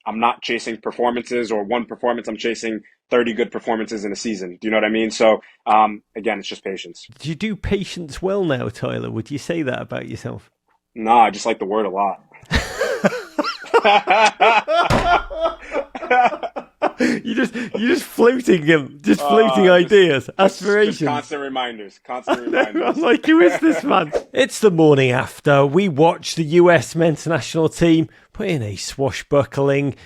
I'm not chasing performances or one performance. I'm chasing 30 good performances in a season. Do you know what I mean? So, again, it's just patience. Do you do patience well now, Tyler? Would you say that about yourself? No, I just like the word a lot. You're just floating him, just floating ideas, aspirations. Just constant reminders. Constant reminders. I'm like, who is this man? It's the morning after. We watch the US men's national team put in a swashbuckling,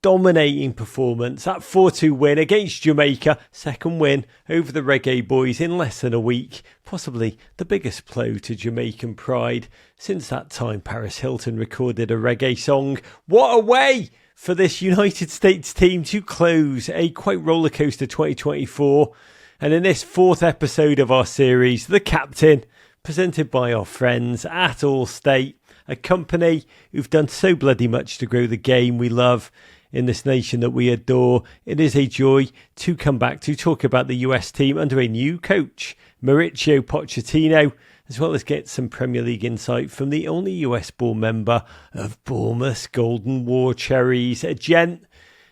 dominating performance. That 4-2 win against Jamaica, second win over the Reggae Boys in less than a week. Possibly the biggest blow to Jamaican pride. Since that time, Paris Hilton recorded a reggae song. What a way for this United States team to close a quite rollercoaster 2024. And in this fourth episode of our series, The Captain, presented by our friends at Allstate, a company who've done so bloody much to grow the game we love in this nation that we adore. It is a joy to come back to talk about the US team under a new coach, Mauricio Pochettino, as well as get some Premier League insight from the only US-born member of Bournemouth's Golden War Cherries, a gent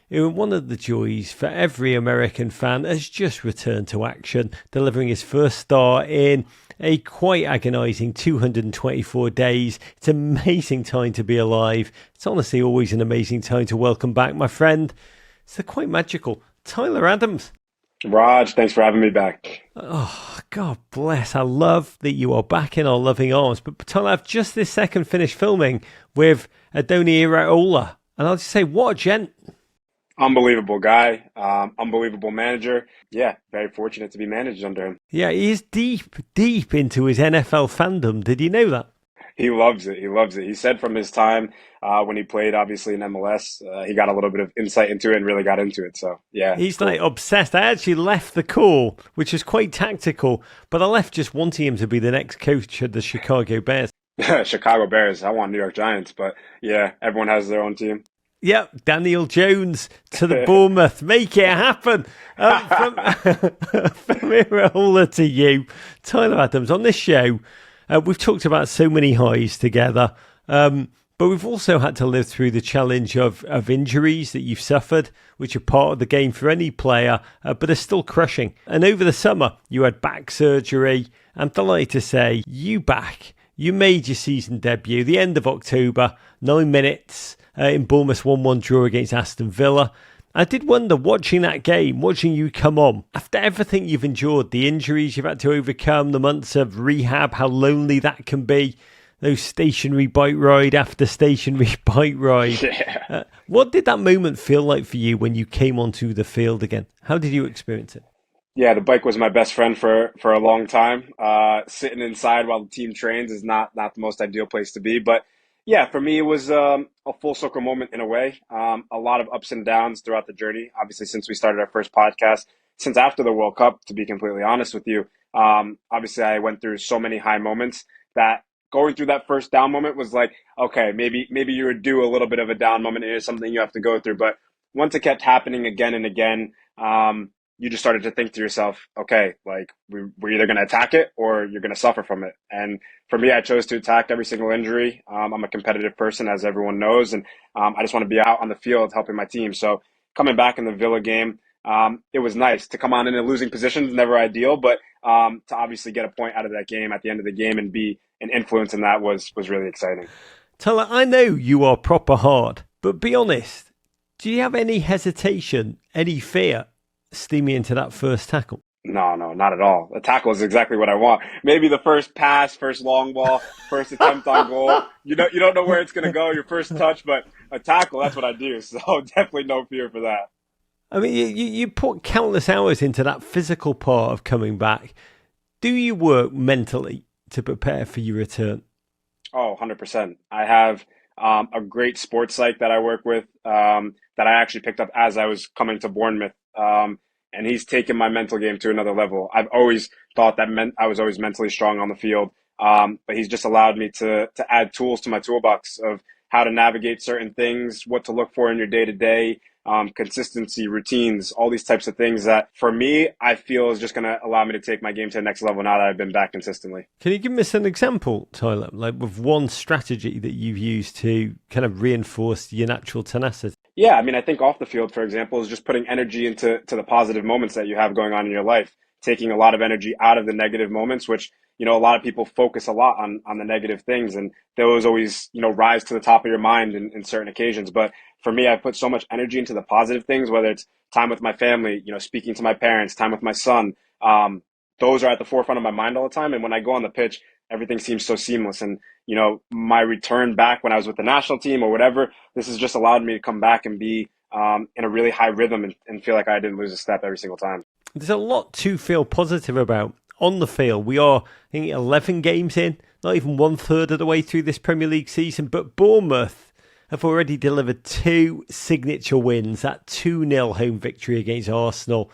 who, one of the joys for every American fan, has just returned to action, delivering his first star in a quite agonising 224 days. It's an amazing time to be alive. It's honestly always an amazing time to welcome back my friend. It's the quite magical Tyler Adams. Raj, thanks for having me back. Oh, God bless. I love that you are back in our loving arms. But Tyler, I've just this second finished filming with Andoni Iraola. And I'll just say, what a gent. Unbelievable guy, unbelievable manager. Yeah, very fortunate to be managed under him. Yeah, he is deep into his NFL fandom. Did you know that? He loves it. He loves it. He said from his time when he played, obviously, in MLS, he got a little bit of insight into it and really got into it. So, yeah. He's cool. Like obsessed. I actually left the call, which was quite tactical, but I left just wanting him to be the next coach of the Chicago Bears. Chicago Bears. I want New York Giants, but yeah, everyone has their own team. Yep, Daniel Jones to the Bournemouth. Make it happen. From Iraola to you, Tyler Adams. On this show, we've talked about so many highs together, but we've also had to live through the challenge of injuries that you've suffered, which are part of the game for any player, but are still crushing. And over the summer, you had back surgery. I'm delighted to say you back. You made your season debut, the end of October, 9 minutes. In Bournemouth's 1-1 draw against Aston Villa. I did wonder, watching that game, watching you come on, after everything you've endured, the injuries you've had to overcome, the months of rehab, how lonely that can be, those stationary bike ride after stationary bike ride. Yeah. What did that moment feel like for you when you came onto the field again? How did you experience it? Yeah, the bike was my best friend for a long time. Sitting inside while the team trains is not the most ideal place to be, but yeah, for me, it was a full circle moment in a way. A lot of ups and downs throughout the journey. Obviously, since we started our first podcast, since after the World Cup, to be completely honest with you, obviously I went through so many high moments that going through that first down moment was like, okay, maybe you would do a little bit of a down moment. It is something you have to go through. But once it kept happening again and again, you just started to think to yourself, okay, like we're either going to attack it or you're going to suffer from it. And for me, I chose to attack every single injury. I'm a competitive person, as everyone knows, and I just want to be out on the field helping my team. So coming back in the Villa game, it was nice to come on in a losing position. Never ideal, but to obviously get a point out of that game at the end of the game and be an influence in that was really exciting. Tyler, I know you are proper hard, but be honest, do you have any hesitation, any fear steaming into that first tackle? No, not at all. A tackle is exactly what I want. Maybe the first pass, first long ball, first attempt on goal. You don't know where it's going to go, your first touch, but a tackle, that's what I do. So definitely no fear for that. I mean, you put countless hours into that physical part of coming back. Do you work mentally to prepare for your return? Oh, 100%. I have a great sports psych that I work with that I actually picked up as I was coming to Bournemouth. And he's taken my mental game to another level. I've always thought that I was always mentally strong on the field, but he's just allowed me to add tools to my toolbox of how to navigate certain things, what to look for in your day-to-day, consistency, routines, all these types of things that, for me, I feel is just going to allow me to take my game to the next level now that I've been back consistently. Can you give us an example, Tyler, like with one strategy that you've used to kind of reinforce your natural tenacity? Yeah, I mean, I think off the field, for example, is just putting energy into the positive moments that you have going on in your life, taking a lot of energy out of the negative moments, which, a lot of people focus a lot on the negative things, and those always, rise to the top of your mind in certain occasions. But for me, I put so much energy into the positive things, whether it's time with my family, speaking to my parents, time with my son. Those are at the forefront of my mind all the time. And when I go on the pitch, everything seems so seamless. And, my return back when I was with the national team or whatever, this has just allowed me to come back and be in a really high rhythm and feel like I didn't lose a step every single time. There's a lot to feel positive about. On the field, we are, I think, 11 games in, not even one third of the way through this Premier League season, but Bournemouth have already delivered 2 signature wins, that 2-0 home victory against Arsenal,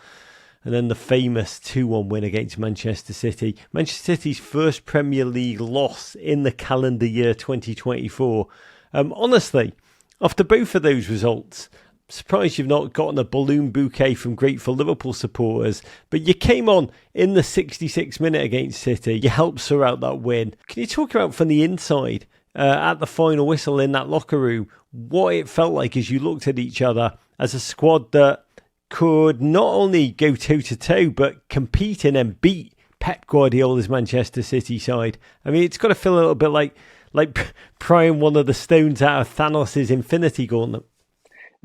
and then the famous 2-1 win against Manchester City. Manchester City's first Premier League loss in the calendar year 2024. Honestly, after both of those results, surprised you've not gotten a balloon bouquet from grateful Liverpool supporters, but you came on in the 66th minute against City. You helped sort out that win. Can you talk about from the inside, at the final whistle in that locker room, what it felt like as you looked at each other as a squad that could not only go toe-to-toe, but compete and then beat Pep Guardiola's Manchester City side? I mean, it's got to feel a little bit like prying one of the stones out of Thanos' Infinity Gauntlet.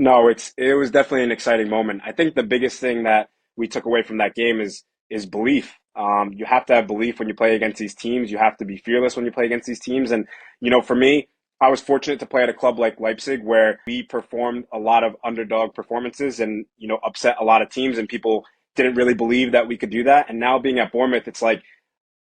No, it was definitely an exciting moment. I think the biggest thing that we took away from that game is belief. You have to have belief when you play against these teams. You have to be fearless when you play against these teams. And for me, I was fortunate to play at a club like Leipzig where we performed a lot of underdog performances and upset a lot of teams, and people didn't really believe that we could do that. And now being at Bournemouth, it's like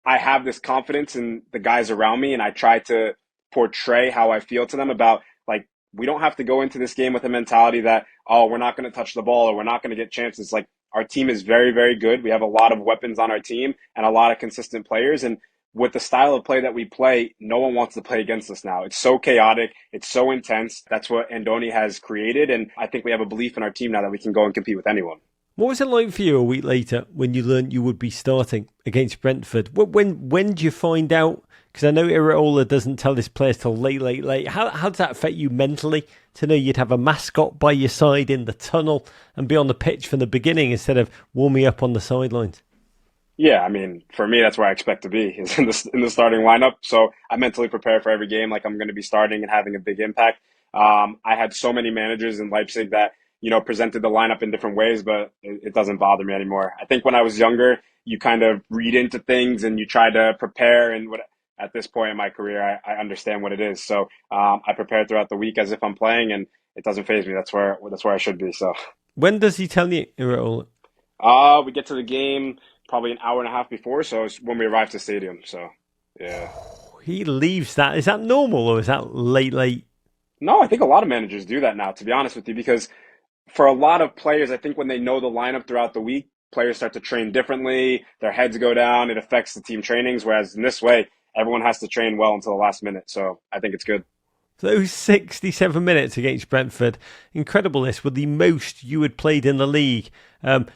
I have this confidence in the guys around me, and I try to portray how I feel to them about, like, we don't have to go into this game with a mentality that, oh, we're not going to touch the ball or we're not going to get chances. Like, our team is very, very good. We have a lot of weapons on our team and a lot of consistent players. And with the style of play that we play, no one wants to play against us now. It's so chaotic. It's so intense. That's what Andoni has created. And I think we have a belief in our team now that we can go and compete with anyone. What was it like for you a week later when you learned you would be starting against Brentford? When did you find out? Because I know Iraola doesn't tell his players till late. How does that affect you mentally to know you'd have a mascot by your side in the tunnel and be on the pitch from the beginning instead of warming up on the sidelines? Yeah, I mean, for me, that's where I expect to be, is in the starting lineup. So I mentally prepare for every game like I'm going to be starting and having a big impact. I had so many managers in Leipzig that, presented the lineup in different ways, but it doesn't bother me anymore. I think when I was younger, you kind of read into things and you try to prepare. And at this point in my career, I understand what it is. So I prepare throughout the week as if I'm playing, and it doesn't faze me. That's where I should be. So when does he tell you, Iraola? We get to the game probably an hour and a half before, so it's when we arrive to the stadium. So, yeah. He leaves that. Is that normal or is that late? No, I think a lot of managers do that now, to be honest with you, because for a lot of players, I think when they know the lineup throughout the week, players start to train differently. Their heads go down. It affects the team trainings, whereas in this way, everyone has to train well until the last minute. So I think it's good. Those 67 minutes against Brentford, incredible. This were the most you had played in the league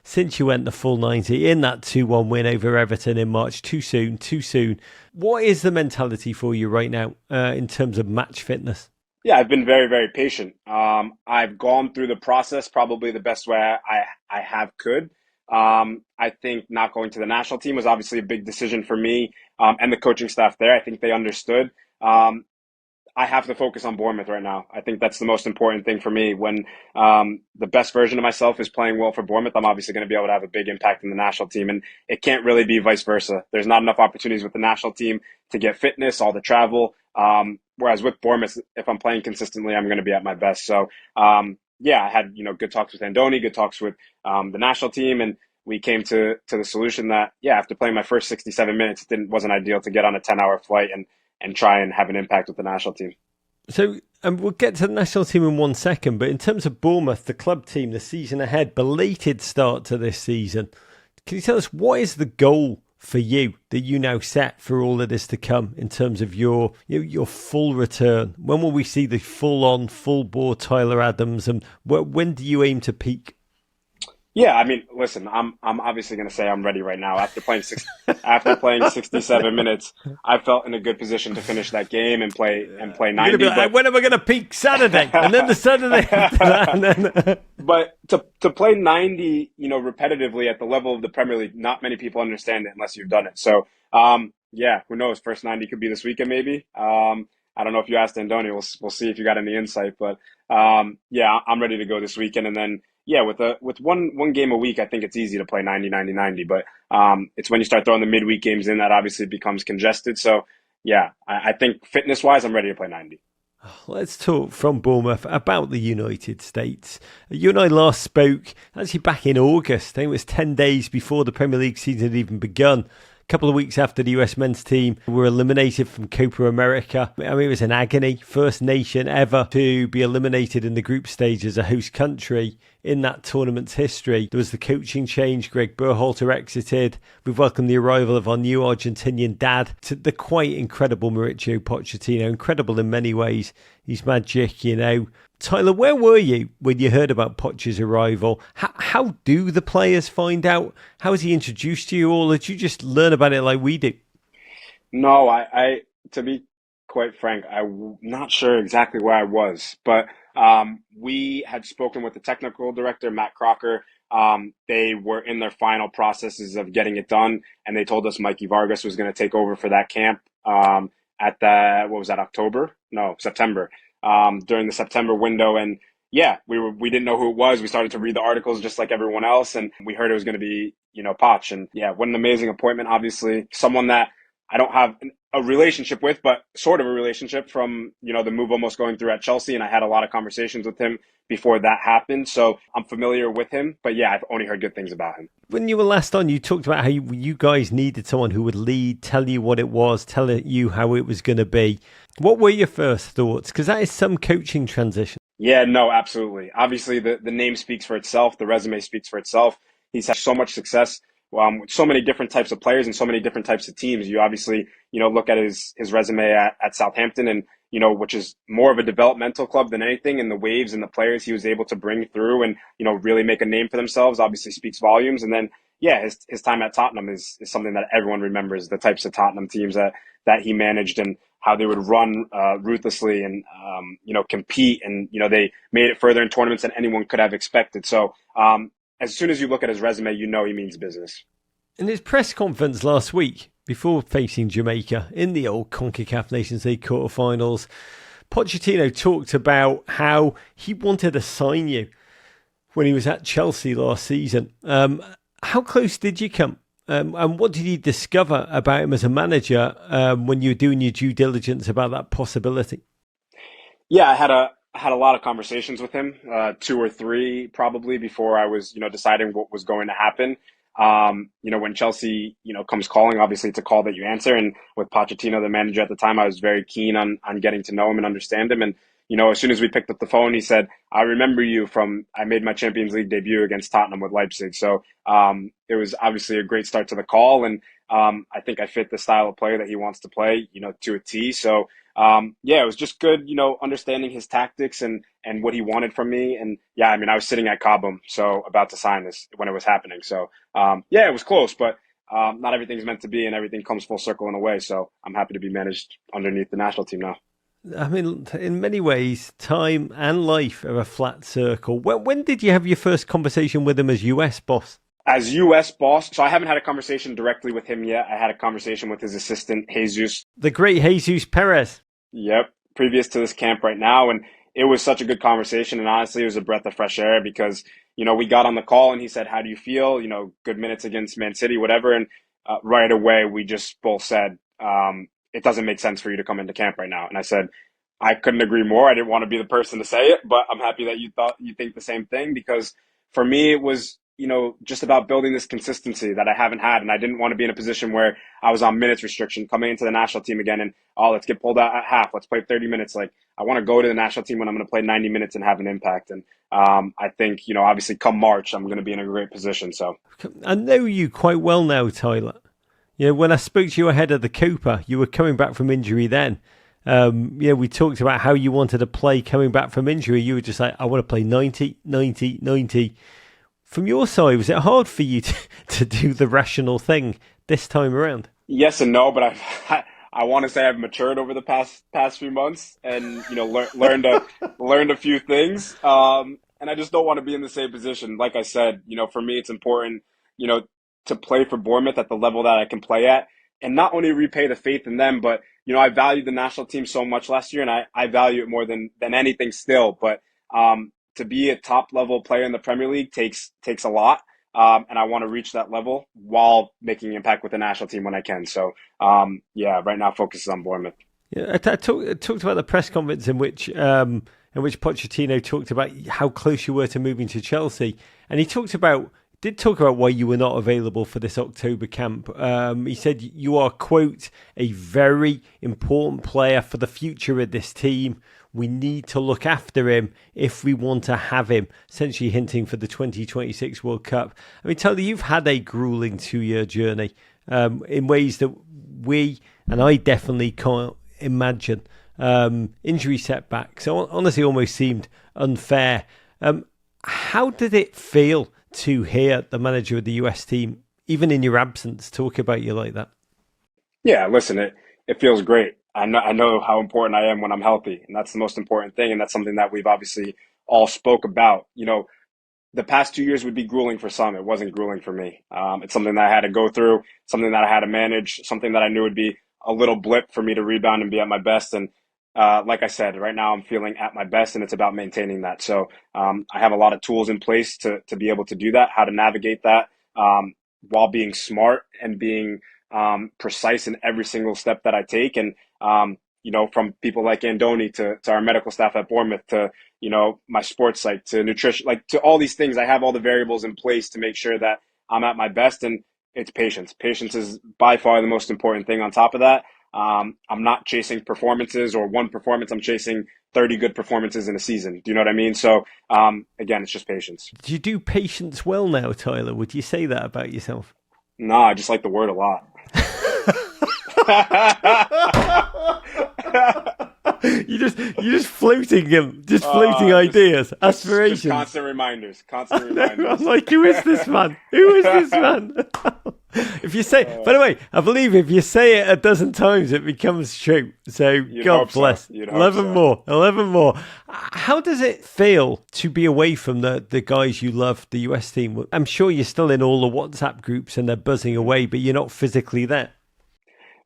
since you went the full 90 in that 2-1 win over Everton in March. Too soon. What is the mentality for you right now in terms of match fitness? Yeah, I've been very, very patient. I've gone through the process probably the best way I have could. I think not going to the national team was obviously a big decision for me and the coaching staff there. I think they understood. I have to focus on Bournemouth right now. I think that's the most important thing for me. When the best version of myself is playing well for Bournemouth, I'm obviously going to be able to have a big impact in the national team. And it can't really be vice versa. There's not enough opportunities with the national team to get fitness, all the travel. Whereas with Bournemouth, if I'm playing consistently, I'm going to be at my best. So, yeah, I had, good talks with Andoni, good talks with the national team. And we came to the solution that, yeah, after playing my first 67 minutes, it wasn't ideal to get on a 10-hour flight and try and have an impact with the national team. So we'll get to the national team in 1 second, but in terms of Bournemouth, the club team, the season ahead, belated start to this season. Can you tell us what is the goal for you that you now set for all of this to come in terms of your full return? When will we see the full-on, full-bore Tyler Adams, and when do you aim to peak? Yeah, I mean, listen, I'm obviously going to say I'm ready right now. After playing 67 minutes, I felt in a good position to finish that game and play You're going to be 90. like, when am I going to peak Saturday? And then the Saturday after that, and then But to play 90, repetitively at the level of the Premier League, not many people understand it unless you've done it. So, yeah, who knows? First 90 could be this weekend, maybe. I don't know if you asked Andoni. We'll see if you got any insight. But yeah, I'm ready to go this weekend. And then yeah, with one game a week, I think it's easy to play 90, 90, 90. But it's when you start throwing the midweek games in that obviously becomes congested. So yeah, I think fitness wise, I'm ready to play 90. let's talk from Bournemouth about the United States. You and I last spoke actually back in August. I think it was 10 days before the Premier League season had even begun. A couple of weeks after the US men's team were eliminated from Copa America. I mean, it was an agony. First nation ever to be eliminated in the group stage as a host country in that tournament's history. There was the coaching change. Greg Berhalter exited. We've welcomed the arrival of our new Argentinian dad to the quite incredible Mauricio Pochettino. Incredible in many ways. He's magic, you know. Tyler, where were you when you heard about Poch's arrival? How do the players find out? How has he introduced you all? Or did you just learn about it like we do? No, I to be quite frank, I'm not sure exactly where I was, but we had spoken with the technical director, Matt Crocker. They were in their final processes of getting it done, and they told us Mikey Vargas was going to take over for that camp at the what was that, October? No, September. During the September window, and yeah, we didn't know who it was. We started to read the articles just like everyone else, and we heard it was going to be Poch, and yeah, what an amazing appointment. Obviously, someone that I don't have a relationship with, but sort of a relationship from, the move almost going through at Chelsea. And I had a lot of conversations with him before that happened. So I'm familiar with him. But yeah, I've only heard good things about him. When you were last on, you talked about how you guys needed someone who would lead, tell you what it was, tell you how it was going to be. What were your first thoughts? Because that is some coaching transition. Yeah, no, absolutely. Obviously, the name speaks for itself. The resume speaks for itself. He's had so much success with so many different types of players and so many different types of teams. You obviously, look at his resume at Southampton and, which is more of a developmental club than anything. And the waves and the players he was able to bring through and, really make a name for themselves obviously speaks volumes. And then, yeah, his time at Tottenham is something that everyone remembers, the types of Tottenham teams that he managed and how they would run ruthlessly and compete, and they made it further in tournaments than anyone could have expected. So as soon as you look at his resume, he means business. In his press conference last week, before facing Jamaica in the old CONCACAF Nations League quarterfinals, Pochettino talked about how he wanted to sign you when he was at Chelsea last season. How close did you come? And what did you discover about him as a manager when you were doing your due diligence about that possibility? Yeah, I had a lot of conversations with him, two or three probably before I was, deciding what was going to happen. When Chelsea, comes calling, obviously it's a call that you answer. And with Pochettino, the manager at the time, I was very keen on getting to know him and understand him. And, as soon as we picked up the phone, he said, I remember you from, I made my Champions League debut against Tottenham with Leipzig. So, it was obviously a great start to the call. And, I think I fit the style of player that he wants to play, to a T. So, yeah, it was just good, understanding his tactics and what he wanted from me. And yeah, I mean, I was sitting at Cobham, so about to sign this when it was happening. So, yeah, it was close, but not everything's meant to be, and everything comes full circle in a way. So I'm happy to be managed underneath the national team now. I mean, in many ways, time and life are a flat circle. When did you have your first conversation with him as US boss? As US boss, so I haven't had a conversation directly with him yet. I had a conversation with his assistant, Jesus. The great Jesus Perez. Yep, previous to this camp right now. And it was such a good conversation. And honestly, it was a breath of fresh air because, we got on the call and he said, how do you feel? Good minutes against Man City, whatever. And right away, we just both said, it doesn't make sense for you to come into camp right now. And I said, I couldn't agree more. I didn't want to be the person to say it, but I'm happy that you think the same thing, because for me, it was, just about building this consistency that I haven't had. And I didn't want to be in a position where I was on minutes restriction coming into the national team again. And, let's get pulled out at half. Let's play 30 minutes. Like, I want to go to the national team when I'm going to play 90 minutes and have an impact. And I think, obviously come March, I'm going to be in a great position. So I know you quite well now, Tyler. When I spoke to you ahead of the Copa, you were coming back from injury then. We talked about how you wanted to play coming back from injury. You were just like, I want to play 90, 90, 90. From your side, was it hard for you to do the rational thing this time around? Yes and no, but I want to say I've matured over the past few months, and learned a few things. And I just don't want to be in the same position. Like I said, for me, it's important, you know, to play for Bournemouth at the level that I can play at, and not only repay the faith in them, but I valued the national team so much last year, and I value it more than anything still. But to be a top level player in the Premier League takes a lot. And I want to reach that level while making an impact with the national team when I can. So, yeah, right now focus is on Bournemouth. Yeah, I talked about the press conference in which Pochettino talked about how close you were to moving to Chelsea, and he did talk about why you were not available for this October camp. He said you are, quote, a very important player for the future of this team. We need to look after him if we want to have him, essentially hinting for the 2026 World Cup. I mean, Tyler, you've had a grueling 2-year journey in ways that we, and I definitely can't imagine. Injury setbacks, so honestly almost seemed unfair. How did it feel to hear the manager of the US team, even in your absence, talk about you like that? Yeah, listen, it feels great. I know how important I am when I'm healthy, and that's the most important thing, and that's something that we've obviously all spoke about. The past 2 years would be grueling for some. It wasn't grueling for me. It's something that I had to go through, something that I had to manage, something that I knew would be a little blip for me to rebound and be at my best. And like I said, right now I'm feeling at my best, and it's about maintaining that. So I have a lot of tools in place to be able to do that, how to navigate that while being smart and being precise in every single step that I take. And from people like Andoni to our medical staff at Bournemouth to my sports site to nutrition, like to all these things, I have all the variables in place to make sure that I'm at my best. And it's patience. Patience is by far the most important thing on top of that. I'm not chasing performances or one performance. I'm chasing 30 good performances in a season. Do you know what I mean? So, again, it's just patience. Do you do patience well now, Tyler? Would you say that about yourself? No, I just like the word a lot. You're just floating him, just floating ideas, aspirations. Just constant reminders. Constant reminders. I'm like, who is this man? Who is this man? If you say, by the way, I believe if you say it a dozen times, it becomes true. So God bless. So. 11 more. 11 more. How does it feel to be away from the guys you love, the US team? I'm sure you're still in all the WhatsApp groups and they're buzzing away, but you're not physically there.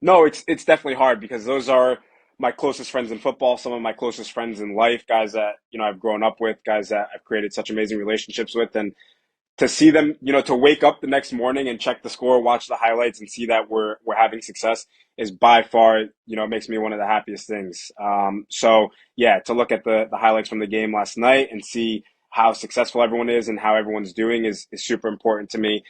No, it's definitely hard because those are my closest friends in football, some of my closest friends in life, guys that, I've grown up with, guys that I've created such amazing relationships with. And to see them, to wake up the next morning and check the score, watch the highlights and see that we're having success is by far, it makes me one of the happiest things. So yeah, to look at the highlights from the game last night and see how successful everyone is and how everyone's doing is super important to me.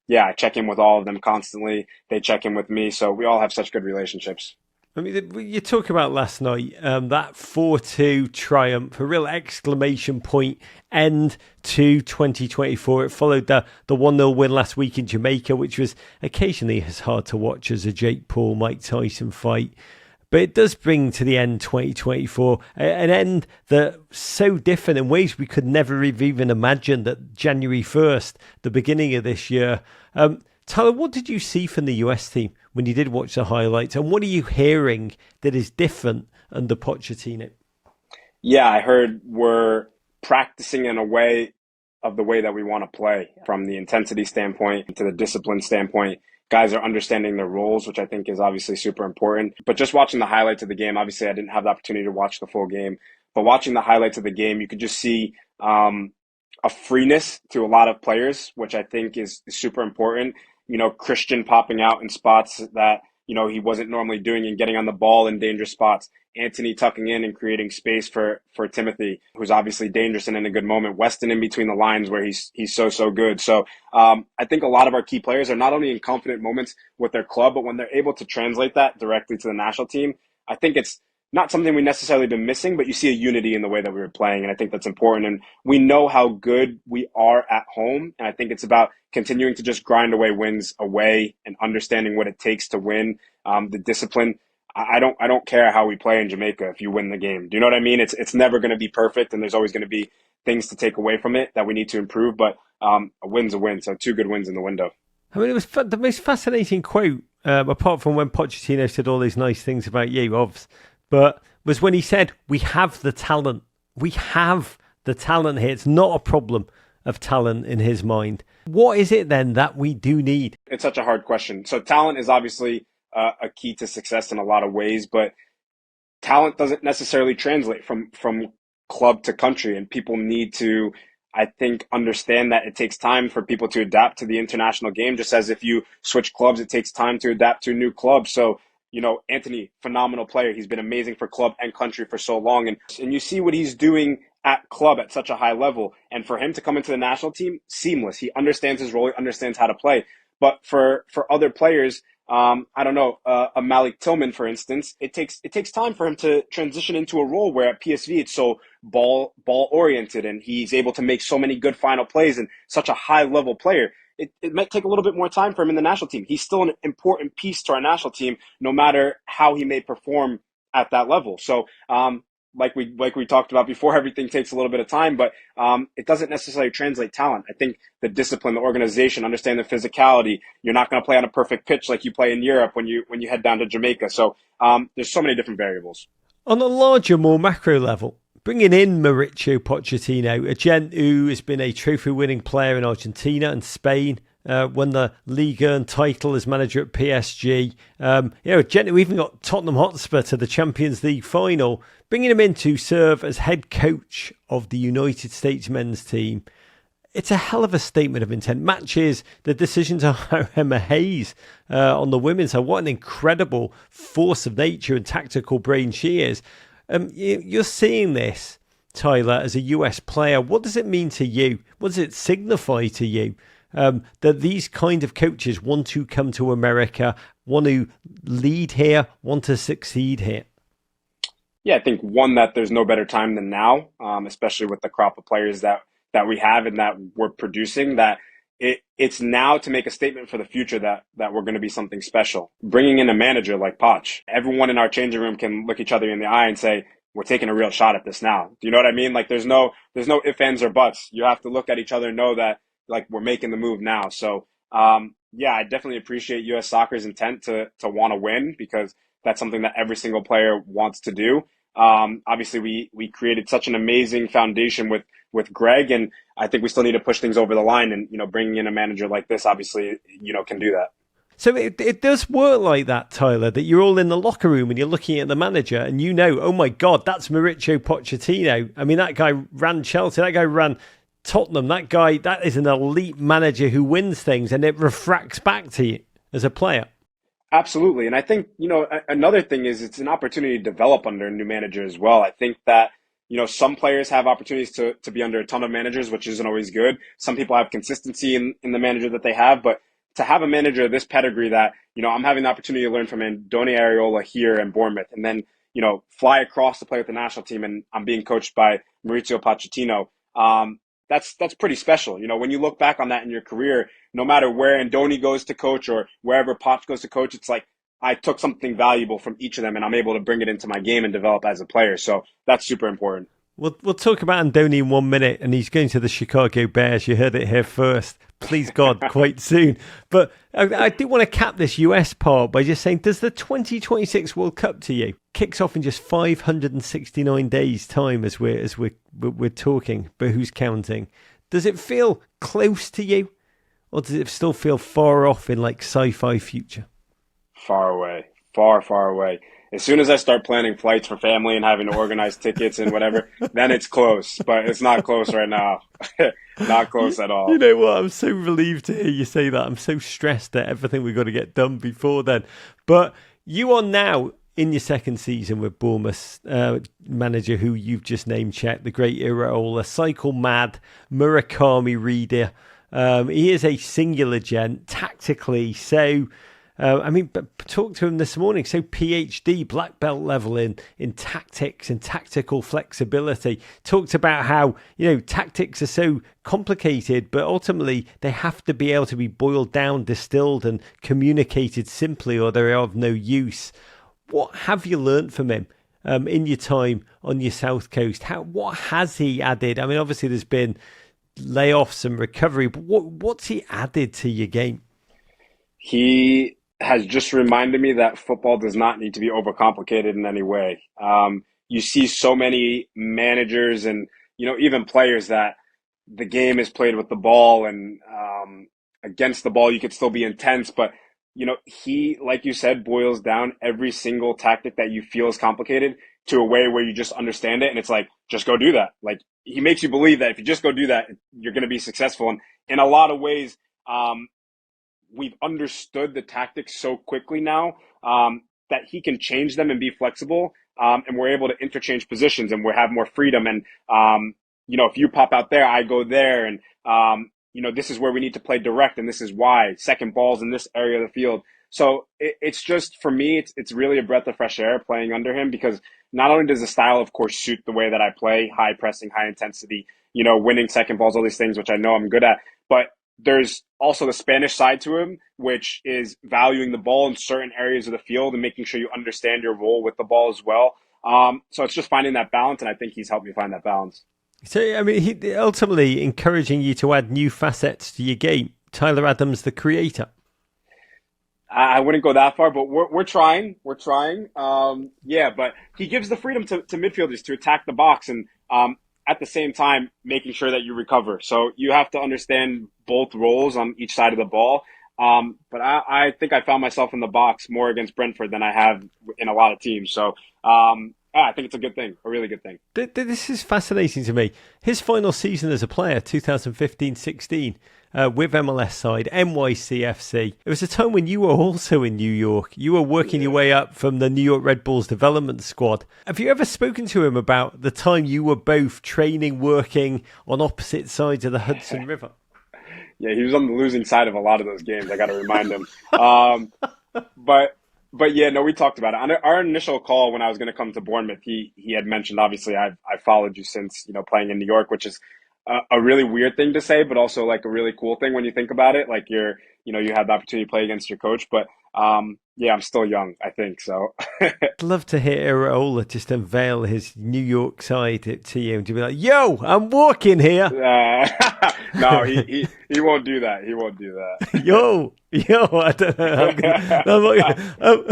Yeah, I check in with all of them constantly. They check in with me. So we all have such good relationships. I mean, you talk about last night, that 4-2 triumph, a real exclamation point end to 2024. It followed the 1-0 win last week in Jamaica, which was occasionally as hard to watch as a Jake Paul, Mike Tyson fight. But it does bring to the end 2024, an end that's so different in ways we could never have even imagined at January 1st, the beginning of this year. Tyler, what did you see from the US team when you did watch the highlights? And what are you hearing that is different under Pochettino? Yeah, I heard we're practicing in a way of the way that we want to play from the intensity standpoint to the discipline standpoint. Guys are understanding their roles, which I think is obviously super important. But just watching the highlights of the game, obviously I didn't have the opportunity to watch the full game, but watching the highlights of the game, you could just see a freeness to a lot of players, which I think is super important. Christian popping out in spots that, he wasn't normally doing and getting on the ball in dangerous spots. Anthony tucking in and creating space for Timothy, who's obviously dangerous and in a good moment. Weston in between the lines where he's so good. So I think a lot of our key players are not only in confident moments with their club, but when they're able to translate that directly to the national team, I think it's not something we necessarily been missing, but you see a unity in the way that we were playing. And I think that's important. And we know how good we are at home. And I think it's about continuing to just grind away wins away and understanding what it takes to win, the discipline. I don't care how we play in Jamaica if you win the game. Do you know what I mean? It's never going to be perfect, and there's always going to be things to take away from it that we need to improve. But a win's a win. So 2 good wins in the window. I mean, it was the most fascinating quote, apart from when Pochettino said all these nice things about you, Ovs, but was when he said, "We have the talent. We have the talent here. It's not a problem of talent in his mind." What is it then that we do need? It's such a hard question. So talent is obviously a key to success in a lot of ways, but talent doesn't necessarily translate from club to country, and people need to, I think, understand that it takes time for people to adapt to the international game. Just as if you switch clubs, it takes time to adapt to a new club. So, Anthony, phenomenal player. He's been amazing for club and country for so long, and you see what he's doing at club at such a high level. And for him to come into the national team, seamless. He understands his role. He understands how to play. But for other players, I don't know, a Malik Tillman, for instance, it takes time for him to transition into a role where at PSV it's so ball oriented, and he's able to make so many good final plays and such a high level player. It might take a little bit more time for him in the national team. He's still an important piece to our national team, no matter how he may perform at that level. So, like we talked about before, everything takes a little bit of time, but it doesn't necessarily translate talent. I think the discipline, the organization, understand the physicality. You're not going to play on a perfect pitch like you play in Europe when you head down to Jamaica. So there's so many different variables. On a larger, more macro level, bringing in Mauricio Pochettino, a gent who has been a trophy-winning player in Argentina and Spain, won the Ligue 1 title as manager at PSG. A gent who even got Tottenham Hotspur to the Champions League final, bringing him in to serve as head coach of the United States men's team. It's a hell of a statement of intent. Matches the decision to hire Emma Hayes on the women's side. What an incredible force of nature and tactical brain she is. You're seeing this, Tyler, as a US player. What does it mean to you? What does it signify to you that these kind of coaches want to come to America, want to lead here, want to succeed here? Yeah, I think one, that there's no better time than now, especially with the crop of players that we have and that we're producing, that it's now to make a statement for the future that we're going to be something special. Bringing in a manager like Poch, everyone in our changing room can look each other in the eye and say, we're taking a real shot at this now. Do you know what I mean? Like there's no ifs, ands, or buts. You have to look at each other and know that like we're making the move now. So yeah, I definitely appreciate US Soccer's intent to want to win, because that's something that every single player wants to do. Obviously, we created such an amazing foundation with Greg, and I think we still need to push things over the line. And bringing in a manager like this, obviously, can do that. So it does work like that, Tyler, that you're all in the locker room and you're looking at the manager and oh my God, that's Mauricio Pochettino. I mean, that guy ran Chelsea, that guy ran Tottenham, that is an elite manager who wins things, and it refracts back to you as a player. Absolutely. And I think, another thing is it's an opportunity to develop under a new manager as well. I think that, some players have opportunities to be under a ton of managers, which isn't always good. Some people have consistency in the manager that they have, but to have a manager of this pedigree that, I'm having the opportunity to learn from Andoni Iraola here in Bournemouth, and then, fly across to play with the national team, and I'm being coached by Mauricio Pochettino. That's pretty special. When you look back on that in your career, no matter where Andoni goes to coach or wherever Poch goes to coach, it's like I took something valuable from each of them and I'm able to bring it into my game and develop as a player. So that's super important. We'll talk about Andoni in 1 minute, and he's going to the Chicago Bears. You heard it here first. Please God, quite soon. But I do want to cap this US part by just saying, does the 2026 World Cup to you kicks off in just 569 days' time as we're talking, but who's counting? Does it feel close to you, or does it still feel far off in like sci-fi future? Far away, far away. As soon as I start planning flights for family and having to organize tickets and whatever, then it's close. But it's not close right now. Not close at all. You know what? I'm so relieved to hear you say that. I'm so stressed at everything we've got to get done before then. But you are now in your second season with Bournemouth manager who you've just name-checked, the great Iraola, cycle mad, Murakami reader. He is a singular gent, tactically so... but talk to him this morning. So PhD, black belt level in tactics and tactical flexibility. Talked about how, tactics are so complicated, but ultimately they have to be able to be boiled down, distilled and communicated simply, or they're of no use. What have you learned from him in your time on your South Coast? What has he added? I mean, obviously there's been layoffs and recovery. But what's he added to your game? He has just reminded me that football does not need to be overcomplicated in any way. You see so many managers and even players that the game is played with the ball and against the ball. You could still be intense, but he, like you said, boils down every single tactic that you feel is complicated to a way where you just understand it, and it's like just go do that. Like he makes you believe that if you just go do that, you're going to be successful. And in a lot of ways, we've understood the tactics so quickly now that he can change them and be flexible. And we're able to interchange positions and we have more freedom. And, if you pop out there, I go there. And, this is where we need to play direct. And this is why second balls in this area of the field. So it's just, for me, it's really a breath of fresh air playing under him, because not only does the style, of course, suit the way that I play, high pressing, high intensity, winning second balls, all these things, which I know I'm good at, but there's also the Spanish side to him, which is valuing the ball in certain areas of the field and making sure you understand your role with the ball as well. So it's just finding that balance, and I think he's helped me find that balance. So, I mean, he ultimately encouraging you to add new facets to your game. Tyler Adams, the creator. I wouldn't go that far, but we're trying. We're trying. But he gives the freedom to midfielders to attack the box, and at the same time making sure that you recover. So you have to understand both roles on each side of the ball. But I think I found myself in the box more against Brentford than I have in a lot of teams. So I think it's a good thing, a really good thing. This is fascinating to me. His final season as a player, 2015-16, with MLS side, NYCFC. It was a time when you were also in New York. You were working your way up from the New York Red Bulls development squad. Have you ever spoken to him about the time you were both training, working on opposite sides of the Hudson River? Yeah, he was on the losing side of a lot of those games. I got to remind him. But yeah, no, we talked about it. On our initial call when I was going to come to Bournemouth, he had mentioned, obviously, I followed you since, playing in New York, which is a really weird thing to say, but also like a really cool thing when you think about it. Like you have the opportunity to play against your coach, but I'm still young, I think. So I'd love to hear Iraola just unveil his New York side to you and to be like, yo, I'm walking here. No, he won't do that. He won't do that. Yo, I don't know.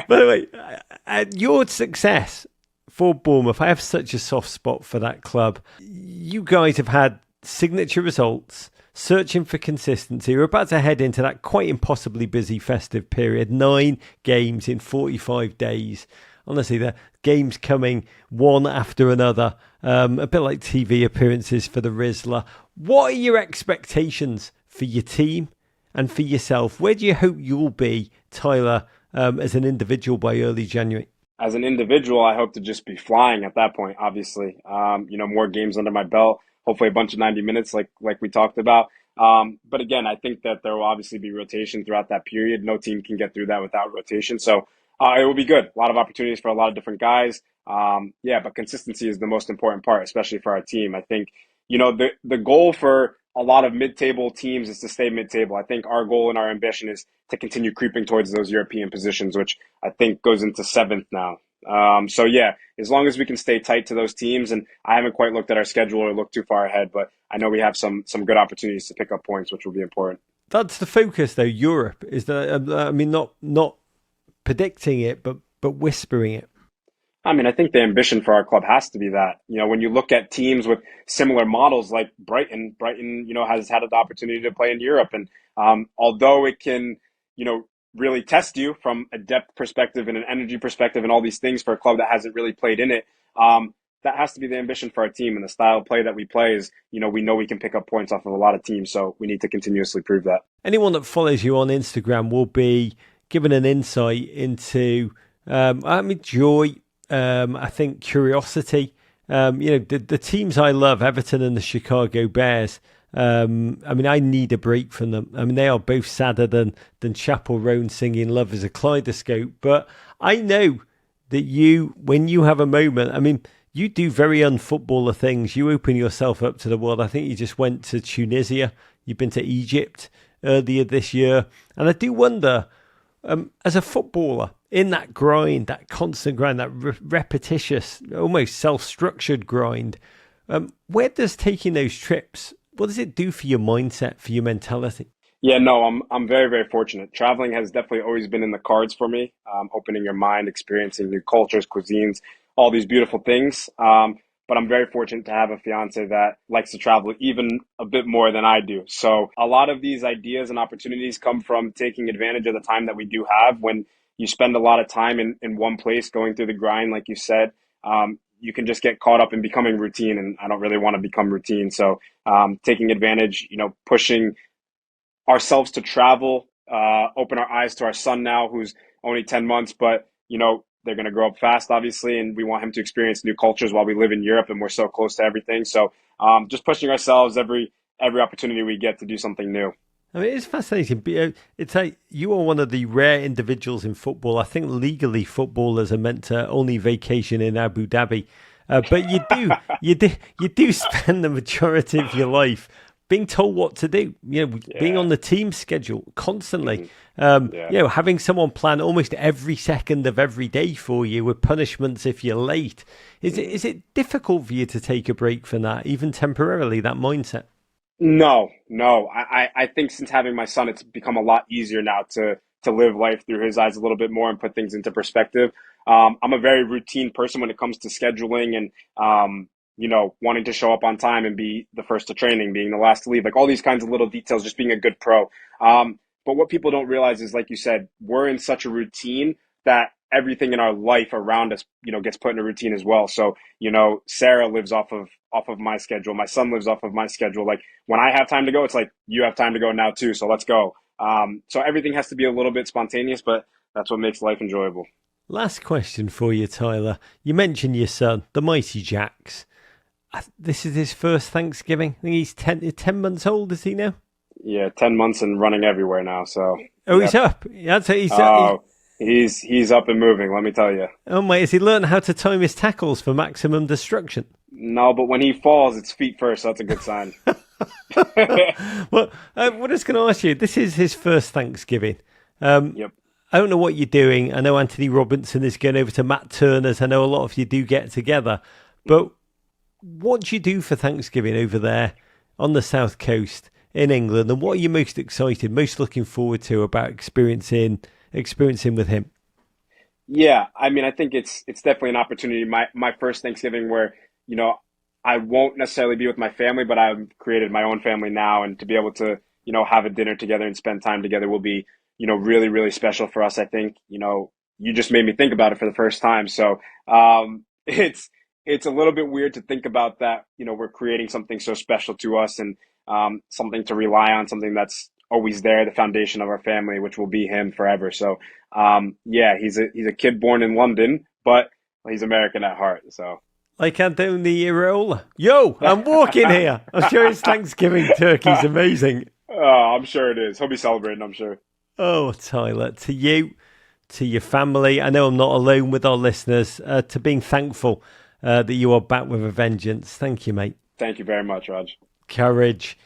By the way, your success for Bournemouth, I have such a soft spot for that club. You guys have had signature results, searching for consistency. We're about to head into that quite impossibly busy festive period. 9 games in 45 days. Honestly, the games coming one after another. A bit like TV appearances for the Rizzler. What are your expectations for your team and for yourself? Where do you hope you'll be, Tyler, as an individual by early January? As an individual, I hope to just be flying at that point, obviously. More games under my belt, hopefully a bunch of 90 minutes like we talked about. But again, I think that there will obviously be rotation throughout that period. No team can get through that without rotation. So it will be good. A lot of opportunities for a lot of different guys. But consistency is the most important part, especially for our team. I think, the goal for a lot of mid-table teams is to stay mid-table. I think our goal and our ambition is to continue creeping towards those European positions, which I think goes into 7th now. As long as we can stay tight to those teams, and I haven't quite looked at our schedule or looked too far ahead, but I know we have some good opportunities to pick up points, which will be important. That's the focus, though. Europe is not predicting it, but whispering it. I think the ambition for our club has to be that. When you look at teams with similar models like Brighton, has had the opportunity to play in Europe. And although it can, really test you from a depth perspective and an energy perspective and all these things for a club that hasn't really played in it, that has to be the ambition for our team. And the style of play that we play is, we know we can pick up points off of a lot of teams. So we need to continuously prove that. Anyone that follows you on Instagram will be given an insight into, joy, I think curiosity. The teams I love, Everton and the Chicago Bears. I need a break from them. They are both sadder than Chapel Roan singing "Love is a Kaleidoscope." But I know that when you have a moment, you do very unfootballer things. You open yourself up to the world. I think you just went to Tunisia. You've been to Egypt earlier this year, and I do wonder, as a footballer, in that grind, that constant grind, that repetitious, almost self-structured grind, where does taking those trips, what does it do for your mindset, for your mentality? Yeah, no, I'm very, very fortunate. Traveling has definitely always been in the cards for me. Opening your mind, experiencing new cultures, cuisines, all these beautiful things. But I'm very fortunate to have a fiance that likes to travel even a bit more than I do. So a lot of these ideas and opportunities come from taking advantage of the time that we do have. When you spend a lot of time in one place going through the grind, like you said, you can just get caught up in becoming routine. And I don't really want to become routine. So taking advantage, pushing ourselves to travel, open our eyes to our son now, who's only 10 months, but they're going to grow up fast, obviously, and we want him to experience new cultures while we live in Europe and we're so close to everything. So just pushing ourselves every opportunity we get to do something new. I mean, it's fascinating. It's like you are one of the rare individuals in football. I think legally footballers are meant to only vacation in Abu Dhabi, but you do spend the majority of your life being told what to do, being on the team schedule constantly, having someone plan almost every second of every day for you with punishments if you're late. Is it difficult for you to take a break from that, even temporarily, that mindset? No. I think since having my son, it's become a lot easier now to live life through his eyes a little bit more and put things into perspective. I'm a very routine person when it comes to scheduling and wanting to show up on time and be the first to training, being the last to leave, like all these kinds of little details, just being a good pro. But what people don't realize is, like you said, we're in such a routine that everything in our life around us, gets put in a routine as well. So, Sarah lives off of my schedule. My son lives off of my schedule. Like when I have time to go, it's like, you have time to go now too. So let's go. So everything has to be a little bit spontaneous, but that's what makes life enjoyable. Last question for you, Tyler. You mentioned your son, the Mighty Jacks. This is his first Thanksgiving. I think he's 10 months old, is he now? Yeah, 10 months and running everywhere now. So He's up. He's up and moving, let me tell you. Oh my, has he learned how to time his tackles for maximum destruction? No, but when he falls, it's feet first. So that's a good sign. Well, we're just going to ask you, this is his first Thanksgiving. Yep. I don't know what you're doing. I know Anthony Robinson is going over to Matt Turner's. I know a lot of you do get together. But what do you do for Thanksgiving over there on the South Coast in England? And what are you most excited, most looking forward to about experiencing with him? Yeah, I mean, I think it's definitely an opportunity. My first Thanksgiving where, I won't necessarily be with my family, but I've created my own family now, and to be able to, have a dinner together and spend time together will be, really, really special for us. I think, you just made me think about it for the first time. So it's a little bit weird to think about that, we're creating something so special to us and something to rely on, something that's always there, the foundation of our family, which will be him forever. So he's a kid born in London, but he's American at heart. So like Andoni Iraola. Yo, I'm walking here. I'm sure his Thanksgiving turkey's amazing. Oh, I'm sure it is. He'll be celebrating, I'm sure. Oh, Tyler, to you, to your family, I know I'm not alone with our listeners, to being thankful that you are back with a vengeance. Thank you, mate. Thank you very much, Raj. Courage.